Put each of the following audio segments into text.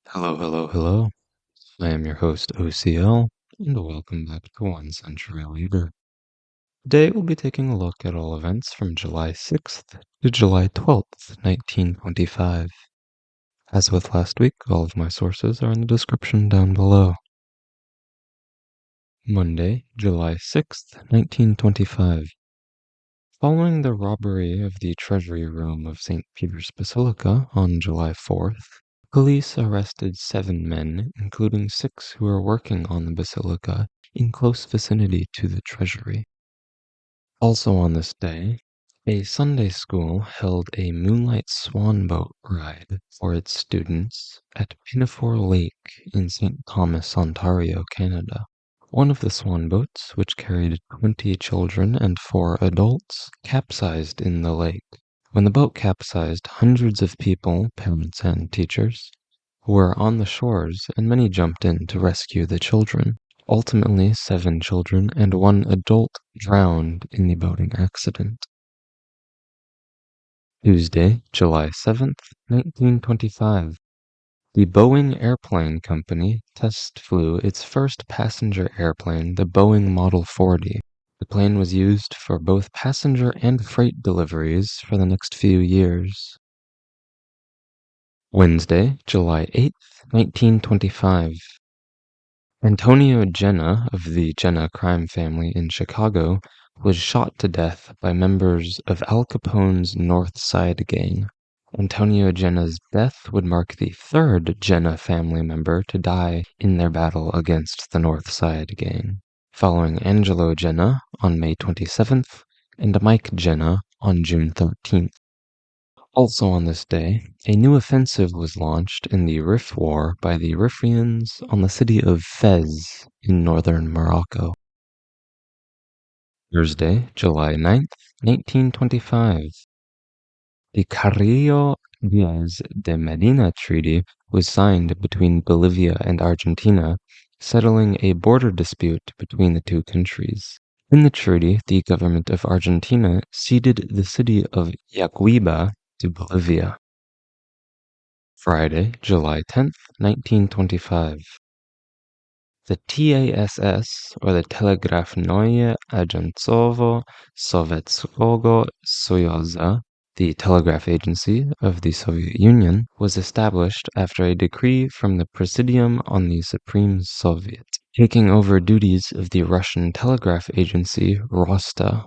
Hello, hello, hello. I am your host, OCL, and welcome back to One Century Later. Today we'll be taking a look at all events from July 6th to July 12th, 1925. As with last week, all of my sources are in the description down below. Monday, July 6th, 1925. Following the robbery of the treasury room of St. Peter's Basilica on July 4th, police arrested 7 men, including 6 who were working on the basilica in close vicinity to the treasury. Also on this day, a Sunday school held a moonlight swan boat ride for its students at Pinafore Lake in St. Thomas, Ontario, Canada. One of the swan boats, which carried 20 children and 4 adults, capsized in the lake. When the boat capsized, hundreds of people, parents and teachers, were on the shores, and many jumped in to rescue the children. Ultimately, 7 children and 1 adult drowned in the boating accident. Tuesday, July 7th, 1925. The Boeing Airplane Company test flew its first passenger airplane, the Boeing Model 40. The plane was used for both passenger and freight deliveries for the next few years. Wednesday, July 8th, 1925. Antonio Jenna of the Jenna crime family in Chicago was shot to death by members of Al Capone's North Side gang. Antonio Jenna's death would mark the 3rd Jenna family member to die in their battle against the North Side gang, following Angelo Jenna on May 27th and Mike Jenna on June 13th. Also on this day, a new offensive was launched in the Rif War by the Riffians on the city of Fez in northern Morocco. Thursday, July 9th, 1925. The Carrillo Diaz de Medina Treaty was signed between Bolivia and Argentina, settling a border dispute between the two countries. In the treaty, the government of Argentina ceded the city of Yacuiba to Bolivia. Friday, July 10th, 1925. The TASS, or the Telegrafnoye Agentsovo Sovetskogo Soyuza, the telegraph agency of the Soviet Union, was established after a decree from the Presidium on the Supreme Soviet, taking over duties of the Russian telegraph agency Rosta.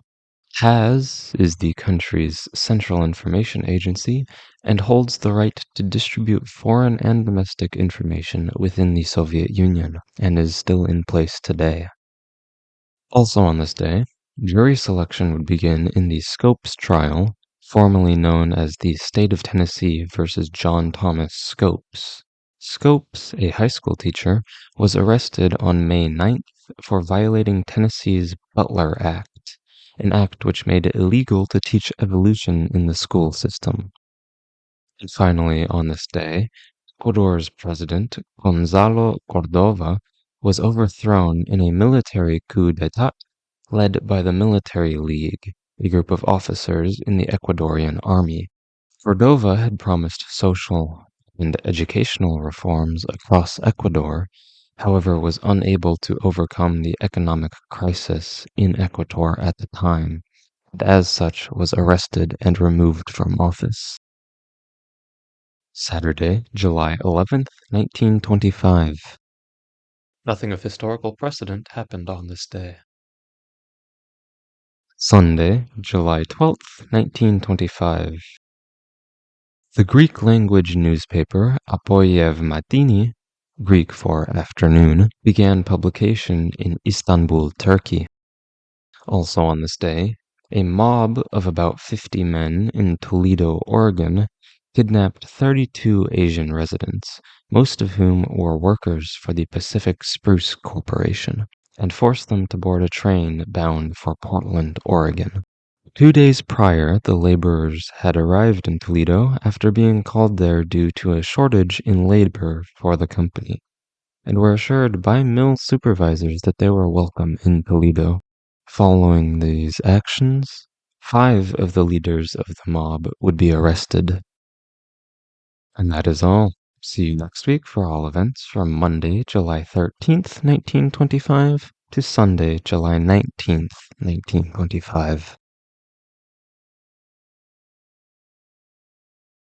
TASS is the country's central information agency and holds the right to distribute foreign and domestic information within the Soviet Union, and is still in place today. Also on this day, jury selection would begin in the Scopes trial, formerly known as the State of Tennessee versus John Thomas Scopes. Scopes, a high school teacher, was arrested on May 9th for violating Tennessee's Butler Act, an act which made it illegal to teach evolution in the school system. And finally, on this day, Ecuador's president, Gonzalo Cordova, was overthrown in a military coup d'etat led by the Military League, a group of officers in the Ecuadorian army. Cordova had promised social and educational reforms across Ecuador, however was unable to overcome the economic crisis in Ecuador at the time, and as such was arrested and removed from office. Saturday, July 11th, 1925. Nothing of historical precedent happened on this day. Sunday, July 12th, 1925. The Greek language newspaper Apoyev Matini, Greek for afternoon, began publication in Istanbul, Turkey. Also on this day, a mob of about 50 men in Toledo, Oregon, kidnapped 32 Asian residents, most of whom were workers for the Pacific Spruce Corporation, and forced them to board a train bound for Portland, Oregon. 2 days prior, the laborers had arrived in Toledo after being called there due to a shortage in labor for the company, and were assured by mill supervisors that they were welcome in Toledo. Following these actions, 5 of the leaders of the mob would be arrested. And that is all. See you next week for all events from Monday, July 13th, 1925 to Sunday, July 19th, 1925.